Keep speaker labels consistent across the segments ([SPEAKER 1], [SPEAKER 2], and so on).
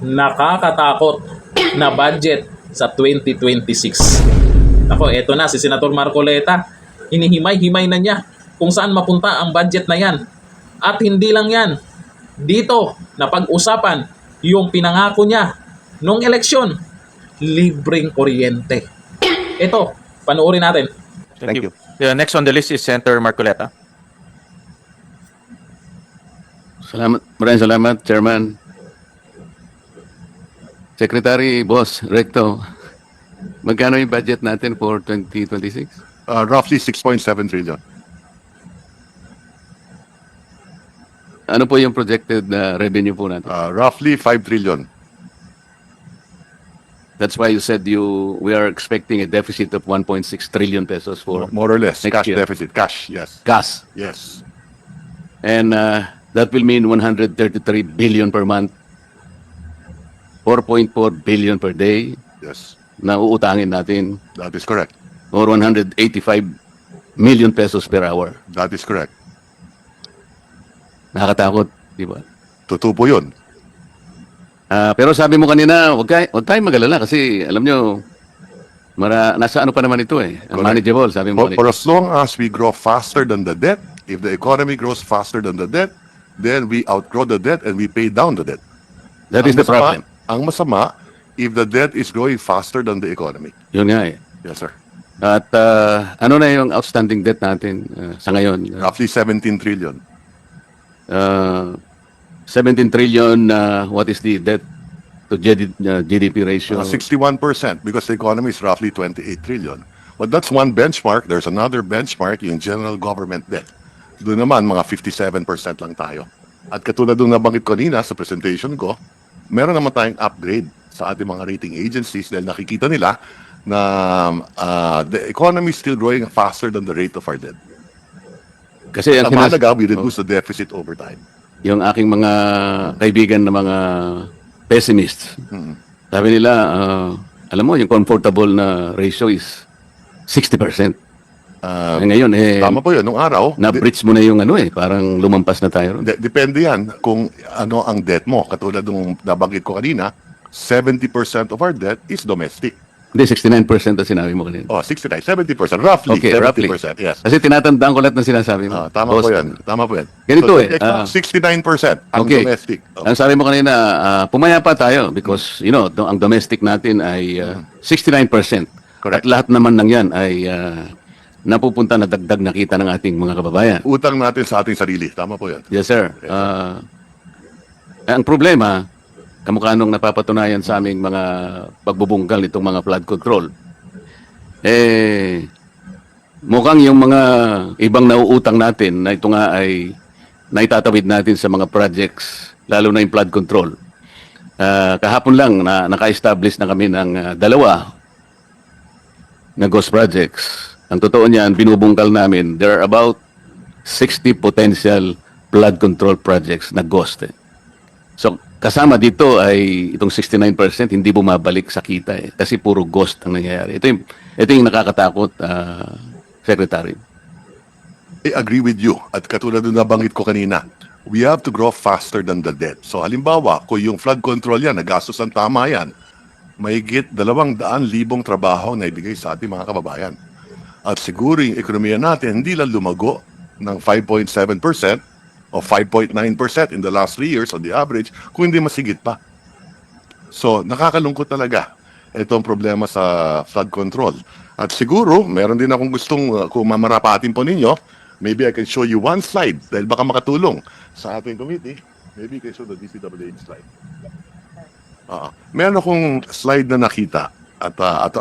[SPEAKER 1] nakakatakot na budget sa 2026. Ako, eto na si Senator Marcoleta. Hinihimay-himay na niya kung saan mapunta ang budget na yan. At hindi lang yan. Dito, napag-usapan yung pinangako niya nung eleksyon, libreng kuryente. Ito, panoorin natin.
[SPEAKER 2] Thank you. The next on the list is Senator Marcoleta.
[SPEAKER 3] Maraming salamat, Chairman. Secretary, Boss, Recto, magkano yung budget natin for 2026?
[SPEAKER 4] Roughly 6.7 trillion.
[SPEAKER 3] Ano po yung projected revenue po natin?
[SPEAKER 4] Roughly 5 trillion.
[SPEAKER 3] That's why you said we are expecting a deficit of 1.6 trillion pesos for
[SPEAKER 4] More or less.
[SPEAKER 3] next
[SPEAKER 4] Cash
[SPEAKER 3] year.
[SPEAKER 4] deficit. Cash, yes.
[SPEAKER 3] gas.
[SPEAKER 4] Yes.
[SPEAKER 3] And that will mean 133 billion per month, 4.4 billion per day
[SPEAKER 4] Yes.
[SPEAKER 3] na uutangin natin,
[SPEAKER 4] That is correct.
[SPEAKER 3] or 185 million pesos per hour.
[SPEAKER 4] That is correct.
[SPEAKER 3] Nakakatakot, di ba?
[SPEAKER 4] Totoo po yun.
[SPEAKER 3] Pero sabi mo kanina, wag tayong mag-alala kasi alam nyo, nasa ano pa naman ito eh. Manageable, sabi mo
[SPEAKER 4] For
[SPEAKER 3] kanina.
[SPEAKER 4] as long as we grow faster than the debt, if the economy grows faster than the debt, then we outgrow the debt and we pay down the debt.
[SPEAKER 3] That is the problem.
[SPEAKER 4] Ang masama, if the debt is growing faster than the economy.
[SPEAKER 3] Yun nga eh.
[SPEAKER 4] Yes, sir.
[SPEAKER 3] At ano na yung outstanding debt natin sa ngayon?
[SPEAKER 4] Roughly 17 trillion.
[SPEAKER 3] 17 trillion, what is the debt to GDP ratio?
[SPEAKER 4] 61% because the economy is roughly 28 trillion. But that's one benchmark. There's another benchmark, yung general government debt. Doon naman, mga 57% lang tayo. At katulad nung nabanggit ko kanina sa presentation ko, meron naman tayong upgrade sa ating mga rating agencies dahil nakikita nila na the economy is still growing faster than the rate of our debt.
[SPEAKER 3] Kasi
[SPEAKER 4] Ang mahalaga, we reduce the deficit over time.
[SPEAKER 3] yung aking mga kaibigan na mga pessimists, sabi nila, alam mo, yung comfortable na ratio is 60%. Ngayon,
[SPEAKER 4] Tama po yun. Nung araw,
[SPEAKER 3] na-breach mo na yung ano eh, parang lumampas na tayo ron.
[SPEAKER 4] depende yan kung ano ang debt mo. Katulad nung nabanggit ko kanina, 70% of our debt is domestic.
[SPEAKER 3] Hindi, 69% na sinabi mo kanina.
[SPEAKER 4] Oh, 69, 70%. Roughly,
[SPEAKER 3] Okay,
[SPEAKER 4] 70%.
[SPEAKER 3] roughly.
[SPEAKER 4] Yes.
[SPEAKER 3] Kasi tinatandaan ko lahat ng sinasabi mo.
[SPEAKER 4] Tama
[SPEAKER 3] Boss.
[SPEAKER 4] po yan. Tama po yan.
[SPEAKER 3] Ganito
[SPEAKER 4] So,
[SPEAKER 3] eh,
[SPEAKER 4] 69% ang
[SPEAKER 3] okay.
[SPEAKER 4] domestic. Oh.
[SPEAKER 3] Ang sabi mo kanina, pumayapa tayo because, you know, ang domestic natin ay 69%. At
[SPEAKER 4] Correct.
[SPEAKER 3] lahat naman ng yan ay napupunta na dagdag na kita ng ating mga kababayan.
[SPEAKER 4] Utang natin sa ating sarili. Tama po yan.
[SPEAKER 3] Yes, sir. Ang problema, kamukha nung napapatunayan sa aming mga pagbubungkal nitong mga flood control, mukhang yung mga ibang nauutang natin na ito nga ay naitatawid natin sa mga projects, lalo na yung flood control. Kahapon lang na naka-establish na kami ng dalawa na ghost projects. Ang totoo niyan, binubungkal namin, there are about 60 potential flood control projects na ghost. So, kasama dito ay itong 69% hindi bumabalik sa kita eh. Kasi puro ghost ang nangyayari. Ito yung nakakatakot, Secretary.
[SPEAKER 4] I agree with you. At katulad nung nabanggit ko kanina, we have to grow faster than the debt. So halimbawa, kung yung flood control yan, nagastos ng tama yan, mahigit 200,000 trabaho na ibigay sa ating mga kababayan. At siguro yung ekonomiya natin hindi lang lumago ng 5.7% o 5.9% in the last 3 years on the average, kung hindi masigit pa. So, nakakalungkot talaga itong problema sa flood control. At siguro, meron din akong gustong, kung mamarapatin po ninyo, maybe I can show you one slide dahil baka makatulong sa ating committee. Maybe you can show the DPWH slide. Meron akong slide na nakita at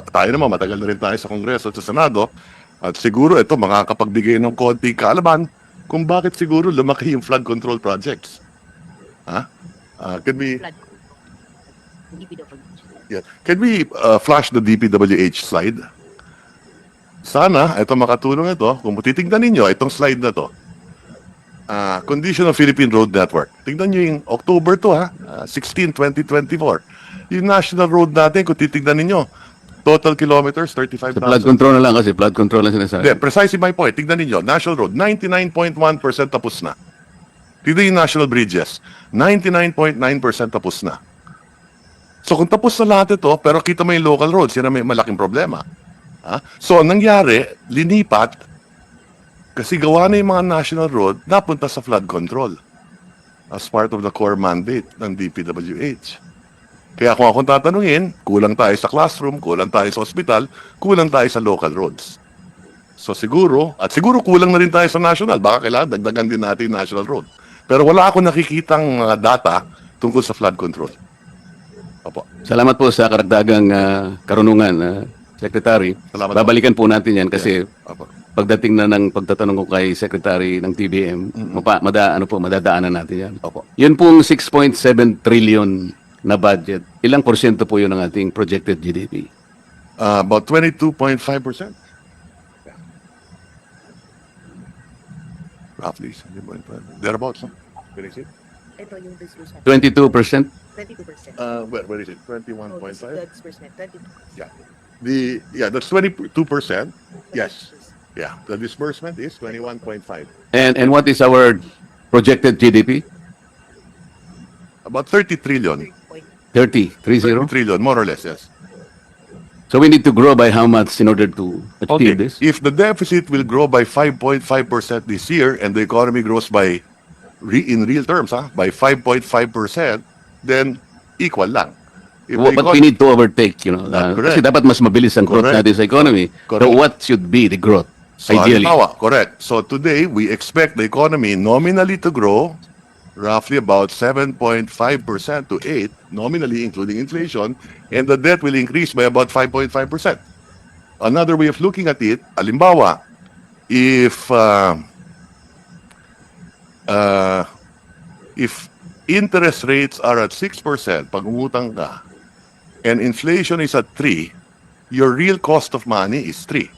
[SPEAKER 4] tayo naman, matagal na rin tayo sa Kongreso at sa Senado at siguro ito makakapagbigay ng konting kaalaman kung bakit siguro lumaki yung flood control projects. Can we flash the DPWH slide? Sana, ito makatulong ito. Kung titignan ninyo, itong slide na to. Condition of Philippine Road Network. Tignan nyo yung October to 16, 2024. Yung national road natin, kung titignan ninyo, total kilometers,
[SPEAKER 3] Sa
[SPEAKER 4] 35,000.
[SPEAKER 3] flood control na lang kasi, flood control lang sinasabi.
[SPEAKER 4] Hindi, precisely my point. Tignan ninyo, national road, 99.1% tapos na. Tignan yung national bridges, 99.9% tapos na. So kung tapos na lahat ito, pero kita mo yung local roads, yan ang may malaking problema. So ang nangyari, linipat, kasi gawa na yung mga national road, napunta sa flood control as part of the core mandate ng DPWH. Kaya kung akong tatanungin, kulang tayo sa classroom, kulang tayo sa hospital, kulang tayo sa local roads. So siguro kulang na rin tayo sa national. Baka kailangan dagdagan din natin yung national road. Pero wala akong nakikitang data tungkol sa flood control. Opo.
[SPEAKER 3] Salamat po sa karagdagang karunungan, Secretary.
[SPEAKER 4] Salamat
[SPEAKER 3] Babalikan po natin yan kasi
[SPEAKER 4] Opo.
[SPEAKER 3] pagdating na ng pagtatanong ko kay Secretary ng TBM, madadaanan natin yan.
[SPEAKER 4] Opo.
[SPEAKER 3] Yun pong 6.7 trillion na budget, ilang porsyento po yun ng ating projected GDP?
[SPEAKER 4] About 22.5%. Roughly, 7.5. Thereabouts, huh? Where is it?
[SPEAKER 5] Ito yung disbursement.
[SPEAKER 3] 22%?
[SPEAKER 5] 22%.
[SPEAKER 4] Where is it? 21.5?
[SPEAKER 5] The disbursement, 22%.
[SPEAKER 4] Yeah. That's 22%. Yes. Yeah. The disbursement is 21.5.
[SPEAKER 3] And what is our projected GDP?
[SPEAKER 4] About 30 trillion.
[SPEAKER 3] 30
[SPEAKER 4] trillion, more or less, yes.
[SPEAKER 3] So we need to grow by how much in order to achieve this?
[SPEAKER 4] If the deficit will grow by 5.5% this year and the economy grows by, in real terms, by 5.5%, then equal lang. If the
[SPEAKER 3] But we need to overtake,
[SPEAKER 4] That's
[SPEAKER 3] kasi
[SPEAKER 4] correct.
[SPEAKER 3] dapat mas mabilis ang growth
[SPEAKER 4] Correct.
[SPEAKER 3] natin sa economy. So
[SPEAKER 4] Correct.
[SPEAKER 3] what should be the growth,
[SPEAKER 4] So,
[SPEAKER 3] ideally?
[SPEAKER 4] halimbawa, correct. So today, we expect the economy nominally to grow roughly about 7.5% to 8%, nominally including inflation, and the debt will increase by about 5.5%. Another way of looking at it, halimbawa, if interest rates are at 6%, pag umutang ka, and inflation is at 3%, your real cost of money is 3%.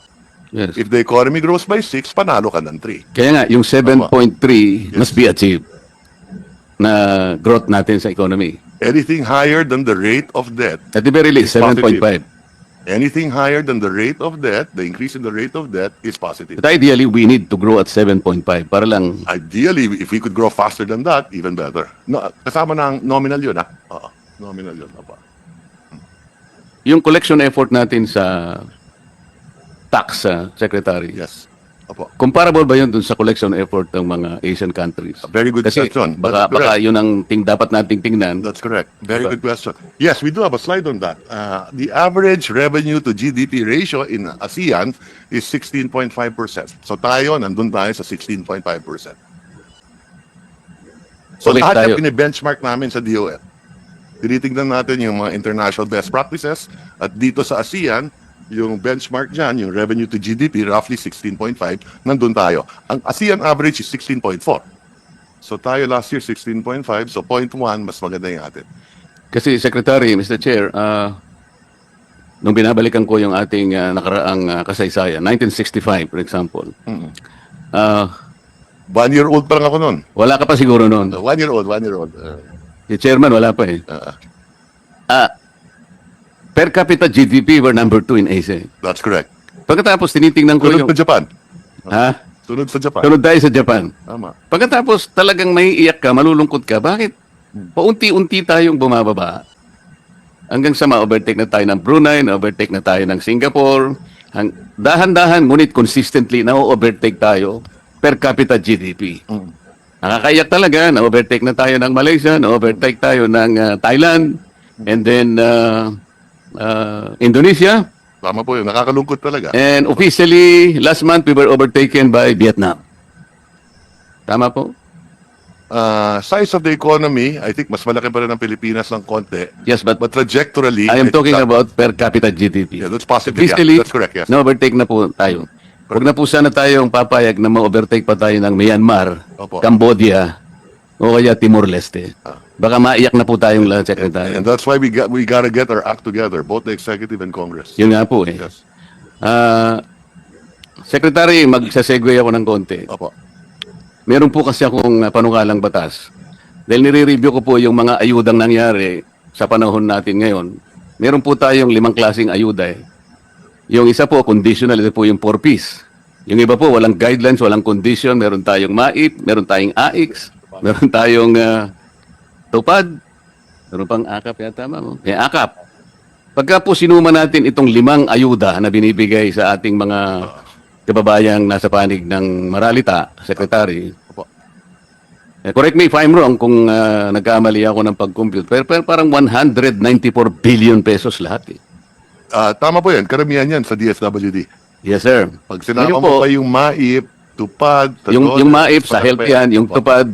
[SPEAKER 3] Yes.
[SPEAKER 4] If the economy grows by 6, panalo ka ng 3.
[SPEAKER 3] Kaya nga, yung 7.3 must be achieved na growth natin sa economy.
[SPEAKER 4] Anything higher than the rate of debt,
[SPEAKER 3] At the very least,
[SPEAKER 4] It's positive.
[SPEAKER 3] 7.5.
[SPEAKER 4] anything higher than the rate of debt, the increase in the rate of debt is positive.
[SPEAKER 3] But ideally, we need to grow at 7.5 para lang,
[SPEAKER 4] Ideally, if we could grow faster than that, even better. No, kasama ng nominal yun, ha? Oo, nominal yun. Apa.
[SPEAKER 3] yung collection effort natin sa tax, Secretary,
[SPEAKER 4] Yes. Opo.
[SPEAKER 3] comparable ba yun dun sa collection effort ng mga Asian countries?
[SPEAKER 4] Very good
[SPEAKER 3] Kasi
[SPEAKER 4] question.
[SPEAKER 3] baka
[SPEAKER 4] That's correct.
[SPEAKER 3] yun ang dapat nating tingnan.
[SPEAKER 4] That's correct. Very
[SPEAKER 3] Diba?
[SPEAKER 4] good question. Yes, we do have a slide on that. The average revenue to GDP ratio in ASEAN is 16.5%. So tayo, nandun tayo sa 16.5%. So
[SPEAKER 3] Ulit
[SPEAKER 4] lahat
[SPEAKER 3] tayo.
[SPEAKER 4] yung pini-benchmark namin sa DOL. Tinitingnan natin yung mga international best practices at dito sa ASEAN, yung benchmark dyan, yung revenue to GDP, roughly 16.5, nandun tayo. Ang ASEAN average is 16.4. So tayo last year 16.5, so 0.1, mas maganda yung atin.
[SPEAKER 3] Kasi Secretary, Mr. Chair, nung binabalikan ko yung ating nakaraang kasaysayan, 1965 for example,
[SPEAKER 4] 1 year old pa lang ako nun.
[SPEAKER 3] wala ka pa siguro noon.
[SPEAKER 4] 1 year old, 1 year old.
[SPEAKER 3] Si Chairman, wala pa eh. Per capita GDP, we're number 2 in Asia.
[SPEAKER 4] That's correct.
[SPEAKER 3] Pagkatapos, tinitingnan ko
[SPEAKER 4] Sunod
[SPEAKER 3] yung...
[SPEAKER 4] sa Japan.
[SPEAKER 3] Ha?
[SPEAKER 4] Sunod sa Japan.
[SPEAKER 3] Sunod tayo sa Japan.
[SPEAKER 4] Tama.
[SPEAKER 3] Pagkatapos, talagang may iyak ka, malulungkot ka. Bakit? Paunti-unti tayong bumababa. Hanggang sa ma-overtake na tayo ng Brunei, na-overtake na tayo ng Singapore. Dahan-dahan, ngunit consistently, na-overtake tayo per capita GDP. Nakakaiyak talaga, na-overtake na tayo ng Malaysia, na-overtake tayo ng Thailand, and then Indonesia.
[SPEAKER 4] Tama po yun. Nakakalungkot talaga.
[SPEAKER 3] And officially, last month, we were overtaken by Vietnam. Tama po?
[SPEAKER 4] Size of the economy, I think mas malaki pa rin ang Pilipinas ng konti.
[SPEAKER 3] Yes, but
[SPEAKER 4] But trajectorily,
[SPEAKER 3] I am
[SPEAKER 4] it's
[SPEAKER 3] talking
[SPEAKER 4] not-
[SPEAKER 3] about per capita GDP.
[SPEAKER 4] Yeah, that's positive.
[SPEAKER 3] Officially,
[SPEAKER 4] Yeah, that's correct, yes.
[SPEAKER 3] na-overtake na po tayo. Huwag na po sana tayong papayag na ma-overtake pa tayo ng Myanmar,
[SPEAKER 4] Opo.
[SPEAKER 3] Cambodia, o kaya Timor-Leste. Baka maiyak na po tayong lahat, Secretary.
[SPEAKER 4] And that's why we gotta get our act together, both the executive and Congress.
[SPEAKER 3] Yun nga po eh.
[SPEAKER 4] Yes.
[SPEAKER 3] Secretary, magsasegue ako ng konti.
[SPEAKER 4] Opo.
[SPEAKER 3] Meron po kasi akong panukalang batas. Dahil nire-review ko po yung mga ayudang nangyari sa panahon natin ngayon. Meron po tayong 5 klaseng ayuda eh. Yung isa po, conditional, ito po yung 4Ps. Yung iba po, walang guidelines, walang condition. Meron tayong MAIP, meron tayong AIX, meron tayong TUPAD, Meron pang akap yata, ma'am. May akap. Pagka po sinuma natin itong 5 ayuda na binibigay sa ating mga kababayang nasa panig ng Maralita, Secretary,
[SPEAKER 4] Opo.
[SPEAKER 3] correct me if I'm wrong kung nagkamali ako ng pag-compute, pero parang 194 billion pesos lahat eh.
[SPEAKER 4] Tama po yan. Karamihan yan sa DSWD.
[SPEAKER 3] Yes, sir.
[SPEAKER 4] Pag sinama
[SPEAKER 3] Ngayon
[SPEAKER 4] mo
[SPEAKER 3] po,
[SPEAKER 4] pa yung MAIP, TUPAD,
[SPEAKER 3] yung MAIP sa health yan, yung
[SPEAKER 4] Opo.
[SPEAKER 3] TUPAD,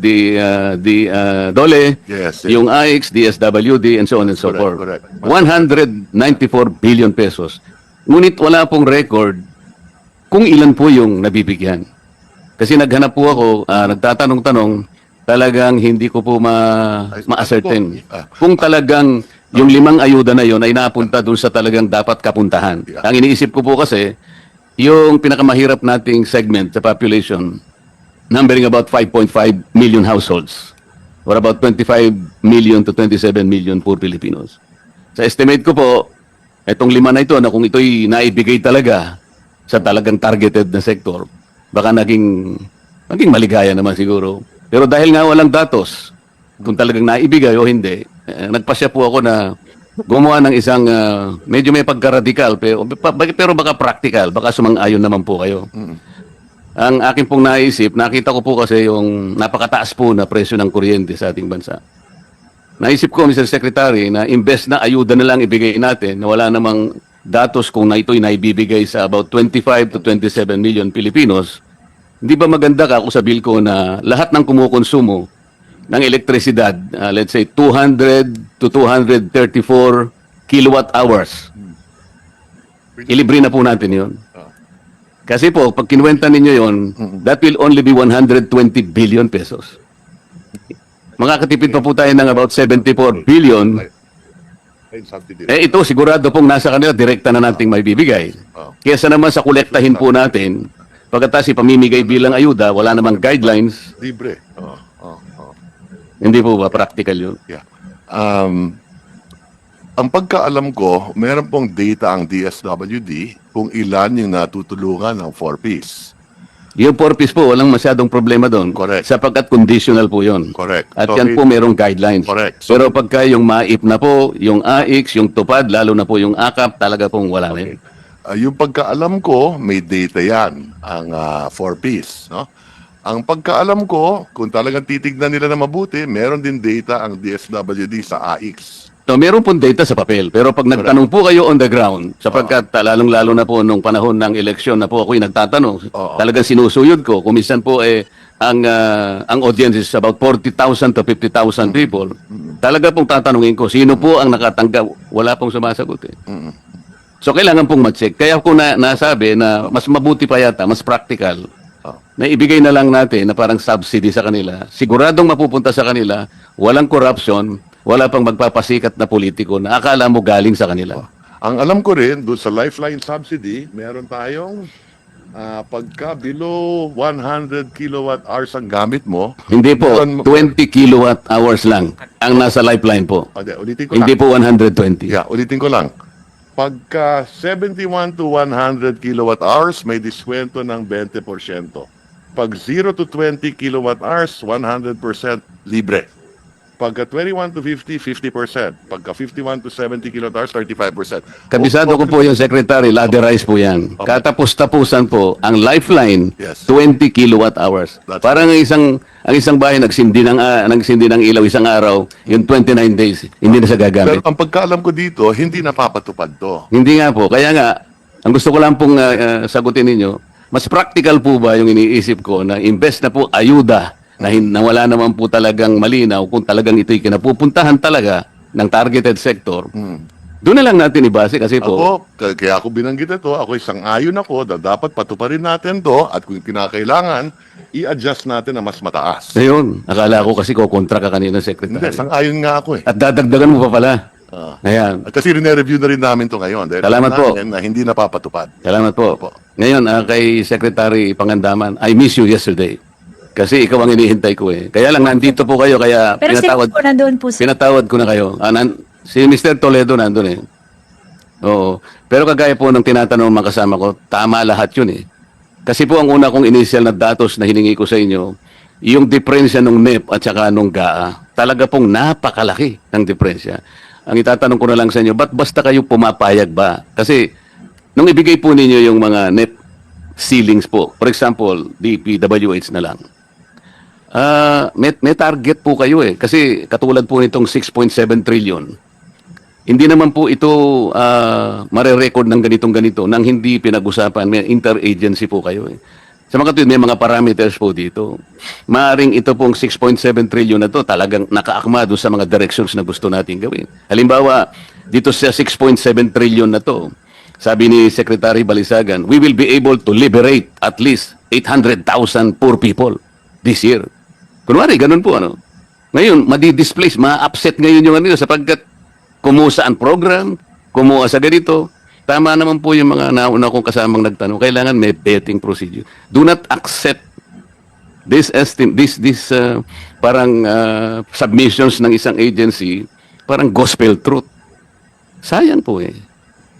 [SPEAKER 3] DOLE,
[SPEAKER 4] Yes, yes.
[SPEAKER 3] yung AIX, DSWD, and so on and so forth.
[SPEAKER 4] Correct.
[SPEAKER 3] 194 billion pesos. Ngunit wala pong record kung ilan po yung nabibigyan. Kasi naghanap po ako, nagtatanong-tanong, talagang hindi ko po ma-ascertain. Kung talagang yung 5 ayuda na yon ay napunta dun sa talagang dapat kapuntahan.
[SPEAKER 4] Yeah.
[SPEAKER 3] Ang iniisip ko po kasi, yung pinakamahirap nating segment sa population, numbering about 5.5 million households, or about 25 million to 27 million poor Filipinos. Sa estimate ko po, itong 5 na ito, na kung ito'y naibigay talaga sa talagang targeted na sektor, baka naging maligaya naman siguro. Pero dahil nga walang datos, kung talagang naibigay o hindi, nagpasya po ako na gumawa ng isang medyo may pagka-radical pero baka practical, baka sumang-ayon naman po kayo. Ang akin pong naisip, nakita ko po kasi yung napakataas po na presyo ng kuryente sa ating bansa. Naisip ko, Mr. Secretary, na imbes na ayuda na lang ibigay natin, na wala namang datos kung na ito'y naibibigay sa about 25 to 27 million Filipinos, hindi ba maganda ka kung sabihin ko na lahat ng kumukonsumo ng elektrisidad, let's say 200 to 234 kilowatt hours, ilibre na po natin yun. Kasi po, pag kinuwenta ninyo yun, that will only be 120 billion pesos. Makakatipid pa po tayo ng about 74 billion. Ito, sigurado pong nasa kanila, direkta na nating may bibigay. Kesa naman sa kolektahin po natin, pagkatapos ipamimigay bilang ayuda, wala namang guidelines,
[SPEAKER 4] Libre.
[SPEAKER 3] hindi po ba practical yun?
[SPEAKER 4] Yeah. Ang pagkaalam ko, meron pong data ang DSWD kung ilan yung natutulungan ng 4Ps.
[SPEAKER 3] Yung 4Ps po, walang masyadong problema doon.
[SPEAKER 4] Correct.
[SPEAKER 3] Sapagkat conditional po yun.
[SPEAKER 4] Correct.
[SPEAKER 3] At
[SPEAKER 4] So,
[SPEAKER 3] yan po merong guidelines.
[SPEAKER 4] Correct. So,
[SPEAKER 3] Pero pagka yung MAIP na po, yung AIX, yung TUPAD, lalo na po yung AKAP, talaga pong wala na yun.
[SPEAKER 4] yung pagkaalam ko, may data yan, ang 4Ps. No? Ang pagkaalam ko, kung talagang titignan nila na mabuti, meron din data ang DSWD sa AIX.
[SPEAKER 3] So, meron pong data sa papel. Pero pag nagtanong po kayo on the ground, sapagkat lalong-lalo na po nung panahon ng eleksyon na po ako'y nagtatanong,
[SPEAKER 4] Oo.
[SPEAKER 3] talagang sinusuyod ko. Kung minsan po ang audience is about 40,000 to 50,000 people, talaga pong tatanungin ko, sino po ang nakatanggap? Wala pong sumasagot eh. So, kailangan pong ma-check. Kaya ko nasabi na mas mabuti pa yata, mas practical, na ibigay na lang natin na parang subsidy sa kanila. Siguradong mapupunta sa kanila, walang corruption, wala pang magpapasikat na politiko na akala mo galing sa kanila.
[SPEAKER 4] Ang alam ko rin, doon sa Lifeline Subsidy, meron tayong pagka below 100 kilowatt hours ang gamit mo.
[SPEAKER 3] Hindi po,
[SPEAKER 4] meron-
[SPEAKER 3] 20 kilowatt hours lang ang nasa lifeline po.
[SPEAKER 4] Ulitin ko
[SPEAKER 3] Hindi
[SPEAKER 4] lang.
[SPEAKER 3] po 120.
[SPEAKER 4] Yeah, ulitin ko lang. Pagka 71 to 100 kilowatt hours, may diskwento ng 20%. Pag 0 to 20 kilowatt hours, 100% libre. Pagka 21 to 50, 50%. Pagka 51 to 70 kilowatt hours, 35%.
[SPEAKER 3] Kabisado ko po yung secretary, laderize po yan.
[SPEAKER 4] Okay.
[SPEAKER 3] Katapos-tapusan po, ang lifeline,
[SPEAKER 4] Yes.
[SPEAKER 3] 20 kilowatt hours.
[SPEAKER 4] That's
[SPEAKER 3] Parang ang isang bahay nagsindi ng ilaw isang araw, yung 29 days, hindi na siya gagamit.
[SPEAKER 4] Pero ang pagkaalam ko dito, hindi napapatupad to.
[SPEAKER 3] Hindi nga po. Kaya nga, ang gusto ko lang pong sagutin ninyo, mas practical po ba yung iniisip ko na imbes na po ayuda na wala naman po talagang malinaw kung talagang ito'y kinapupuntahan talaga ng targeted sector, doon na lang natin ibase kasi po,
[SPEAKER 4] Ako, kaya ako binanggit ito, ako isang ayon ako na dapat patuparin natin to at kung kinakailangan, i-adjust natin na mas mataas.
[SPEAKER 3] ayun, akala ko kasi kontra ka kanina,
[SPEAKER 4] Hindi,
[SPEAKER 3] Secretary.
[SPEAKER 4] isang ayon nga ako eh.
[SPEAKER 3] At dadagdagan mo pa pala. Ayan.
[SPEAKER 4] At kasi rine-review na rin namin to ngayon. Dahil
[SPEAKER 3] Salamat
[SPEAKER 4] alam
[SPEAKER 3] po.
[SPEAKER 4] namin na hindi napapatupad.
[SPEAKER 3] Salamat po.
[SPEAKER 4] Opo.
[SPEAKER 3] Ngayon, kay Secretary Pangandaman, I miss you yesterday. Kasi ikaw ang hinihintay ko eh. Kaya lang, nandito po kayo, kaya
[SPEAKER 6] Pero sino po nandun po?
[SPEAKER 3] pinatawad ko na kayo. Si Mr. Toledo nandun eh. Oo. Pero kagaya po ng tinatanong mga kasama ko, tama lahat yun eh. Kasi po ang una kong initial na datos na hiningi ko sa inyo, yung diferensya ng NEP at saka nung GAA. talaga pong napakalaki ng diferensya. Ang itatanong ko na lang sa inyo, ba't basta kayo pumapayag ba? Kasi nung ibigay po ninyo yung mga net ceilings po, for example, DPWH na lang, may target po kayo eh. Kasi katulad po nitong 6.7 trillion, hindi naman po ito mare-record ng ganitong-ganito nang hindi pinag-usapan. May interagency po kayo eh. Sa mga kapatid, may mga parameters po dito. Maaring ito pong 6.7 trillion na to talagang nakaakma doon sa mga directions na gusto natin gawin. Halimbawa, dito sa 6.7 trillion na to, sabi ni Secretary Balisagan, we will be able to liberate at least 800,000 poor people this year. Kunwari, ganun po ano. Ngayon, madi-displace, ma-upset ngayon yung ano sapagkat kumuha ang program, kumuha sa ganito. Tama naman po yung mga nauna kong kasamang nagtanong. Kailangan may vetting procedure. Do not accept this parang submissions ng isang agency, parang gospel truth. Sayang po eh.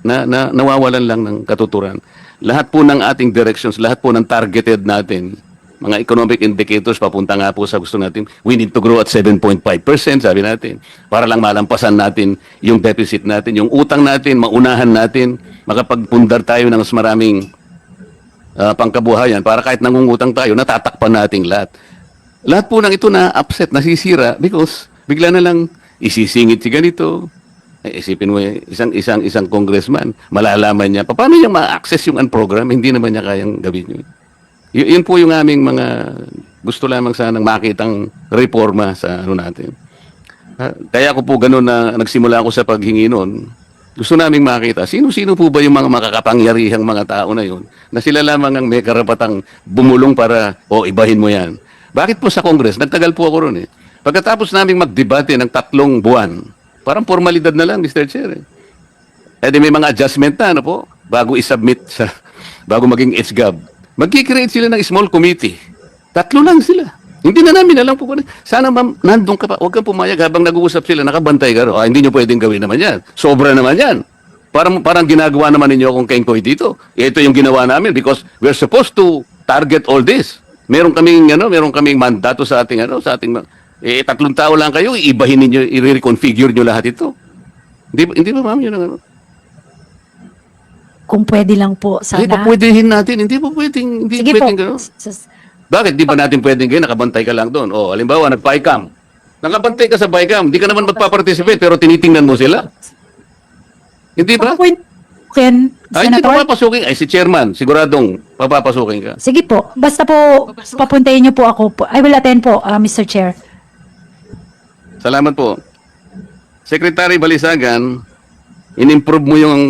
[SPEAKER 3] Nawawalan lang ng katuturan. Lahat po ng ating directions, lahat po ng targeted natin, mga economic indicators, papunta nga po sa gusto natin, we need to grow at 7.5%, sabi natin, para lang malampasan natin yung deficit natin, yung utang natin, maunahan natin, makapagpundar tayo ng mas maraming pangkabuhayan, para kahit nangungutang tayo, natatakpan nating lahat. Lahat po ng ito na upset, nasisira, because bigla na lang isisingit si ganito. Isipin mo, isang congressman, malalaman niya, paano niya ma-access yung program, hindi naman niya kayang gawin yun. Yun po yung aming mga gusto lamang sanang makitang reforma sa ano natin. Kaya ako po ganun na nagsimula ako sa paghingi noon. Gusto naming makita, sino-sino po ba yung mga makakapangyarihang mga tao na yun na sila lamang ang may karapatang bumulong para, ibahin mo yan. Bakit po sa Congress? Nagtagal po ako ron eh. Pagkatapos naming magdebate ng 3 buwan, parang formalidad na lang, Mr. Chair. Eh di may mga adjustment na, ano po, bago isubmit bago maging HGAB. Magkikreate sila ng small committee. 3 lang sila. Hindi na namin alam po. Sana ma'am, nandun ka pa. Huwag kang pumayag habang nag-uusap sila. Nakabantay ka. Hindi nyo pwedeng gawin naman yan. Sobra naman yan. Parang ginagawa naman ninyo akong kengkoy dito. Ito yung ginawa namin because we're supposed to target all this. Meron kaming mandato sa ating 3 tao lang kayo, ibahin ninyo, i-reconfigure nyo lahat ito. Hindi ba ma'am yun ang ano?
[SPEAKER 6] Kung pwede lang po, sana.
[SPEAKER 3] Hindi pa pwedeng natin. Hindi pa pwedeng,
[SPEAKER 6] Sige po.
[SPEAKER 3] gano'n. Bakit di ba natin pwedeng gano'n? Nakabantay ka lang doon. Halimbawa, nag-PICAM. Nakabantay ka sa PICAM. Hindi ka naman magpa-participate, pero tinitingnan mo sila. Hindi ba?
[SPEAKER 6] Point, Ken,
[SPEAKER 3] Ay, hindi
[SPEAKER 6] Senator.
[SPEAKER 3] papapasukin. Ay, si chairman, siguradong papapasukin ka.
[SPEAKER 6] Sige po. Basta po, papuntayin niyo po ako. I will attend po, Mr. Chair.
[SPEAKER 3] Salamat po. Secretary Balisagan, in-improve mo yung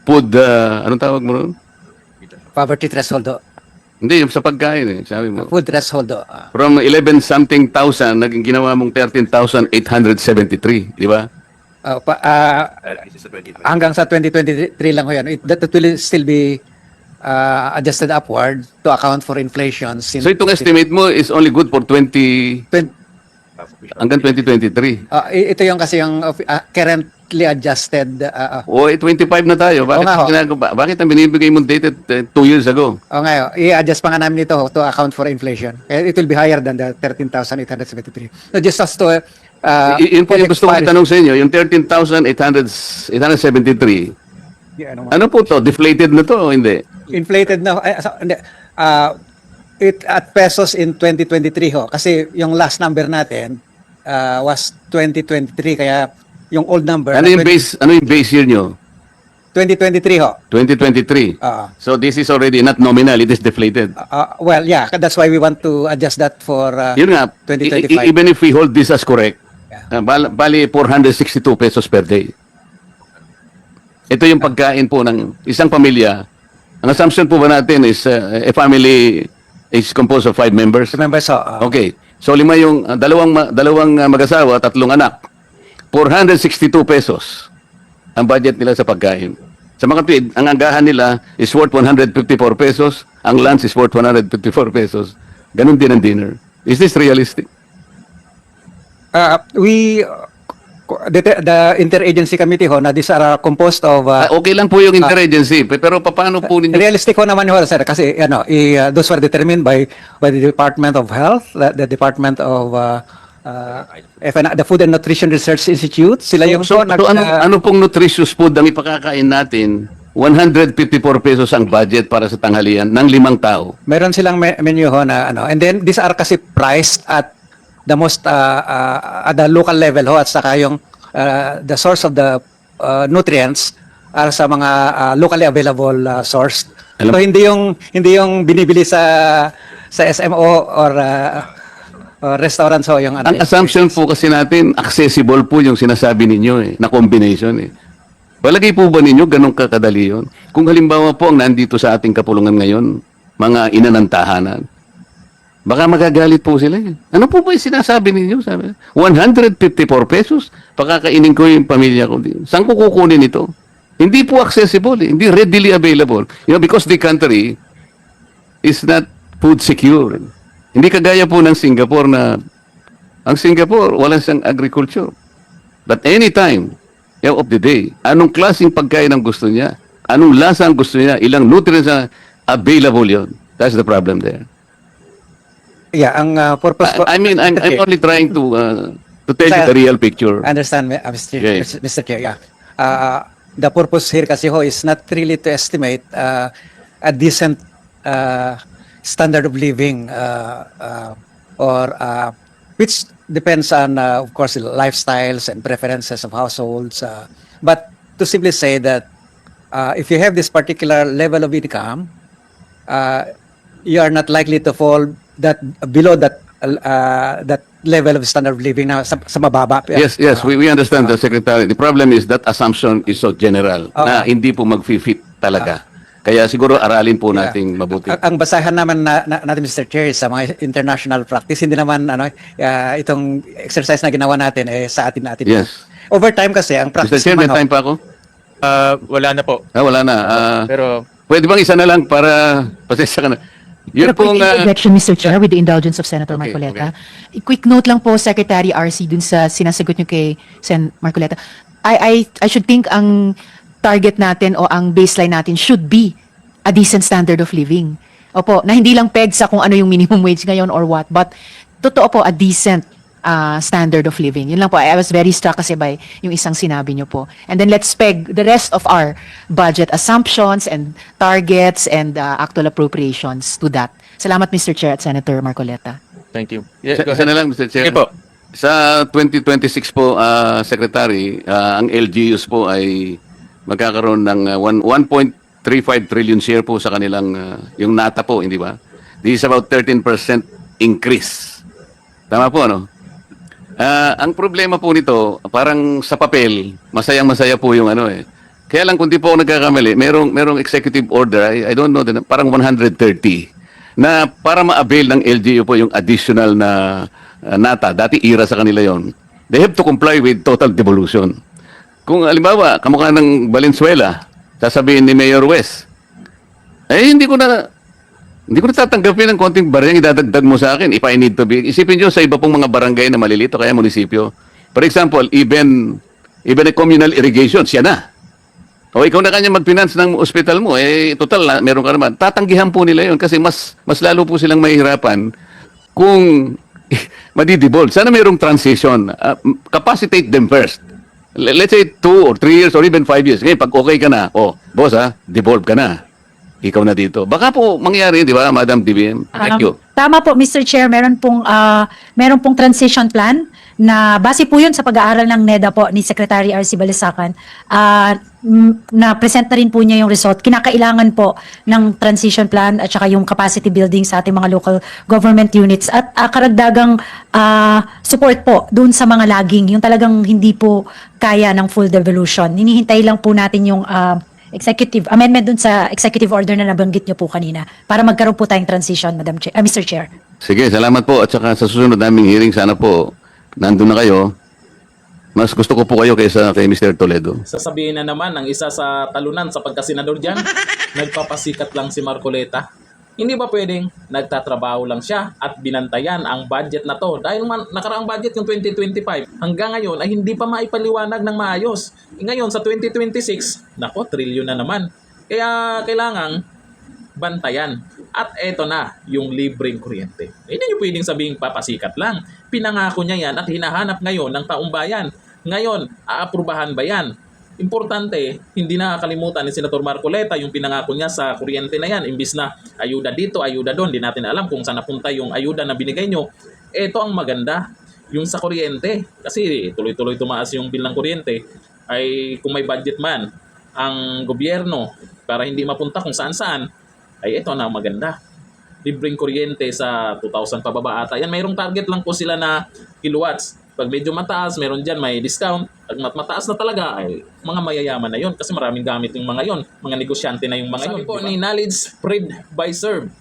[SPEAKER 3] food, anong tawag mo ron?
[SPEAKER 7] Poverty threshold,
[SPEAKER 3] Hindi, yung sa pagkain eh, sabi mo.
[SPEAKER 7] food threshold.
[SPEAKER 3] From 11-something thousand, naging ginawa mong 13,873, di ba?
[SPEAKER 7] Hanggang sa 2023 lang ho yan. That will still be adjusted upward to account for inflation.
[SPEAKER 3] So itong estimate mo is only good for hanggang 2023.
[SPEAKER 7] Ito yung kasi yung currently adjusted.
[SPEAKER 3] 25 na tayo. Bakit ang binibigay mong dated 2 years ago?
[SPEAKER 7] Ngayon, i-adjust pa nga namin ito to account for inflation. It will be higher than the 13,873. So just as to
[SPEAKER 3] Yun po yung gusto kong itanong sa inyo, yung 13,873. Ano po to? Deflated na to o hindi?
[SPEAKER 7] Inflated na it at pesos in 2023 ho kasi yung last number natin was 2023 kaya yung old number
[SPEAKER 3] Ano yung base year nyo?
[SPEAKER 7] 2023 ho.
[SPEAKER 3] 2023. So this is already not nominal, it is deflated.
[SPEAKER 7] Well, yeah, that's why we want to adjust that for
[SPEAKER 3] Yun nga,
[SPEAKER 7] 2025.
[SPEAKER 3] even if we hold this as correct, bali 462 pesos per day. Ito yung pagkain po ng isang pamilya. Ang assumption po ba natin is a family is composed of 5 members?
[SPEAKER 7] Remember so
[SPEAKER 3] Okay. So 5 yung dalawang mag-asawa, 3 anak. 462 pesos ang budget nila sa pagkain. Sa mga tweed, ang anggahan nila is worth 154 pesos. Ang lunch is worth 154 pesos. Ganun din ang dinner. Is this realistic?
[SPEAKER 7] the interagency committee ho na these are composed of
[SPEAKER 3] Okay lang po yung interagency, pero paano po ninyo?
[SPEAKER 7] realistic ho naman ho sir kasi those were determined by the Department of Health, the Department of the Food and Nutrition Research Institute. Sila yung
[SPEAKER 3] ano pong nutritious food ang ipakakain natin? 154 pesos ang budget para sa tanghalian ng 5 tao.
[SPEAKER 7] meron silang menu ho na and then these are kasi priced at the most at the local level ho at saka yung the source of the nutrients are sa mga locally available source. So hindi yung binibili sa SMO or restaurants ho yung
[SPEAKER 3] Ang assumption po kasi natin, accessible po yung sinasabi ninyo na combination Palagay po ba ninyo ganun kakadali yun? Kung halimbawa po ang nandito sa ating kapulungan ngayon, mga ina ng tahanan, baka magagalit po sila. Ano po ba yung sinasabi ninyo? Sabi, 154 pesos, pakakainin ko yung pamilya ko. Saan ko kukunin ito? Hindi po accessible, hindi readily available. Because the country is not food secure. Hindi kagaya po ng Singapore na ang Singapore, wala siyang agriculture. But anytime of the day, anong klaseng pagkain ang gusto niya? Anong lasa ang gusto niya? Ilang nutrients na available yun? That's the problem there.
[SPEAKER 7] Yeah, ang purpose ko
[SPEAKER 3] I'm only trying to tell you the real picture.
[SPEAKER 7] Understand, Mr. Chair. Yeah. The purpose here kasi ho is not really to estimate a decent standard of living or which depends on, of course, lifestyles and preferences of households. But to simply say that if you have this particular level of income, you are not likely to fall below that level of standard of living na sa mababa.
[SPEAKER 3] Yes, we understand the Secretary. The problem is that assumption is so general na hindi po mag-fit talaga. Kaya siguro aralin po nating mabuti.
[SPEAKER 7] Ang basahan naman natin, Mr. Chair, sa mga international practice, hindi naman itong exercise na ginawa natin sa atin.
[SPEAKER 3] Yes.
[SPEAKER 7] Over time kasi, ang
[SPEAKER 3] Mr.
[SPEAKER 7] practice
[SPEAKER 3] Chair, may
[SPEAKER 7] naman
[SPEAKER 3] time pa ako?
[SPEAKER 2] Wala na po.
[SPEAKER 3] Wala na.
[SPEAKER 2] Pero
[SPEAKER 3] Pwede bang isa na lang para pasensya ka na? Yun
[SPEAKER 6] Pero
[SPEAKER 3] pong...
[SPEAKER 6] interjection, Mr. Chair, with the indulgence of Senator Marcoleta. Quick note lang po, Secretary RC, dun sa sinasagot nyo kay Sen. Marcoleta. I should think ang target natin o ang baseline natin should be a decent standard of living. Opo, na hindi lang peg sa kung ano yung minimum wage ngayon or what, but totoo po, a decent standard of living. Yun lang po. I was very struck kasi by yung isang sinabi nyo po. And then let's peg the rest of our budget assumptions and targets and actual appropriations to that. Salamat, Mr. Chair at Senator Marcoleta.
[SPEAKER 2] thank you. Yeah, go
[SPEAKER 3] Isa
[SPEAKER 2] ahead.
[SPEAKER 3] na lang, Mr. Chair.
[SPEAKER 2] Sige po.
[SPEAKER 3] Sa 2026 po, Secretary, ang LGUs po ay magkakaroon ng 1.35 trillion share po sa kanilang, yung NATA po, hindi ba? This is about 13% increase. Tama po, ano? Ang problema po nito, parang sa papel, masayang-masaya po yung ano Kaya lang kung di po ako nagkakamali, merong executive order, I don't know, parang 130, na para ma-avail ng LGU po yung additional na NATA, dati IRA sa kanila yon. They have to comply with total devolution. Kung halimbawa, kamukha ng Valenzuela, sasabihin ni Mayor West, hindi ko na tatanggapin ng konting bariyang idadagdag mo sa akin if I need to be. Isipin nyo sa iba pong mga barangay na malilito, kaya munisipyo. For example, even a communal irrigation, siya na. O ikaw na kanya mag-finance ng ospital mo, total, meron ka naman. Tatanggihan po nila yun kasi mas lalo po silang mahihirapan kung madidevolve. Sana mayroong transition. Capacitate them first. Let's say 2 or 3 years or even 5 years. Ngayon, pag okay ka na, boss devolve ka na. Ikaw na dito. Baka po mangyari, di ba, Madam DBM? Thank you.
[SPEAKER 6] Tama po, Mr. Chair, meron pong transition plan na base po yun sa pag-aaral ng NEDA po ni Secretary R.C. Balisacan. Na-present na rin po niya yung result. Kinakailangan po ng transition plan at saka yung capacity building sa ating mga local government units at karagdagang support po dun sa mga lagging, yung talagang hindi po kaya ng full devolution. Hinihintay lang po natin yung executive amendment dun sa executive order na nabanggit niyo po kanina para magkaroon po tayong transition, Mr. Chair.
[SPEAKER 3] Sige, salamat po. At saka sa susunod naming hearing, sana po nandun na kayo. Mas gusto ko po kayo kaysa kay Mr. Toledo.
[SPEAKER 1] Sasabihin na naman ng isa sa talunan sa pagkasenador dyan, nagpapasikat lang si Marcoleta. Hindi ba pwedeng nagtatrabaho lang siya at binantayan ang budget na to? Dahil nakaraang budget yung 2025, hanggang ngayon ay hindi pa maipaliwanag ng maayos. Ngayon sa 2026, nako, trilyon na naman. Kaya kailangang bantayan. At eto na, yung libreng kuryente. Hindi nyo pwedeng sabihin papasikat lang. Pinangako niya yan at hinahanap ngayon ng taong bayan. Ngayon, aaprubahan ba yan? Importante, hindi nakakalimutan ni Senator Marcoleta yung pinangako niya sa kuryente na yan. Imbis na ayuda dito, ayuda doon, di natin alam kung saan napunta yung ayuda na binigay nyo. Ito ang maganda, yung sa kuryente. Kasi tuloy-tuloy tumaas yung bill ng kuryente. Ay kung may budget man ang gobyerno para hindi mapunta kung saan-saan, ay ito na ang maganda. Libreng kuryente sa 2,000 pababa ata. Yan, mayroong target lang po sila na kilowatts. Pag medyo mataas, meron dyan may discount. Pag mataas na talaga, ay mga mayayaman na yon kasi maraming gamit yung mga yon. Mga negosyante na yung mga yon. Sabi po ni Knowledge Spread by Serve.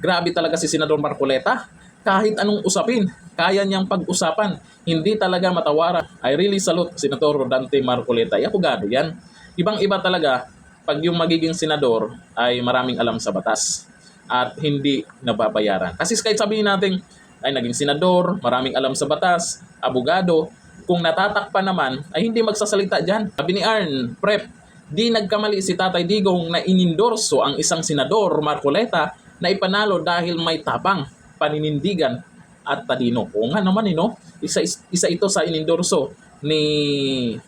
[SPEAKER 1] Grabe talaga si Senador Marcoleta. Kahit anong usapin, kaya niyang pag-usapan. Hindi talaga matawaran. I really salute Senator Rodante Marcoleta. Apogado yan. Ibang-iba talaga pag yung magiging senador ay maraming alam sa batas at hindi nababayaran. Kasi kahit sabihin natin, ay naging senador, maraming alam sa batas, abogado, kung natatakpan naman, ay hindi magsasalita dyan. Sabi ni Arn, Prep, di nagkamali si Tatay Digong na inindorso ang isang senador, Marcoleta, na ipanalo dahil may tapang, paninindigan, at talino. O nga naman, isa ito sa inindorso ni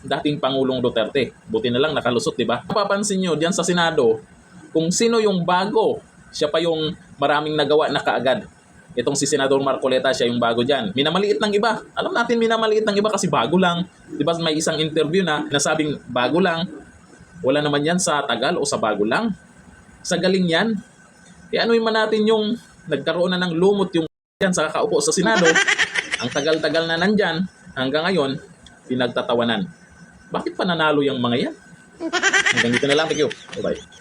[SPEAKER 1] dating Pangulong Duterte. Buti na lang nakalusot, di ba? Napapansin nyo, diyan sa Senado, kung sino yung bago, siya pa yung maraming nagawa na kaagad. Itong si Senador Marcoleta, siya yung bago dyan. Minamaliit ng iba. Alam natin minamaliit ng iba kasi bago lang. Di ba may isang interview na nasabing bago lang. Wala naman yan sa tagal o sa bago lang. Sa galing yan. E anuin man natin yung nagkaroon na ng lumot yung yan sa kakaupo sa Senado. Ang tagal-tagal na nandyan. Hanggang ngayon, pinagtatawanan. Bakit pa nanalo yung mga yan? Hanggang dito na lang. Thank you. Bye-bye.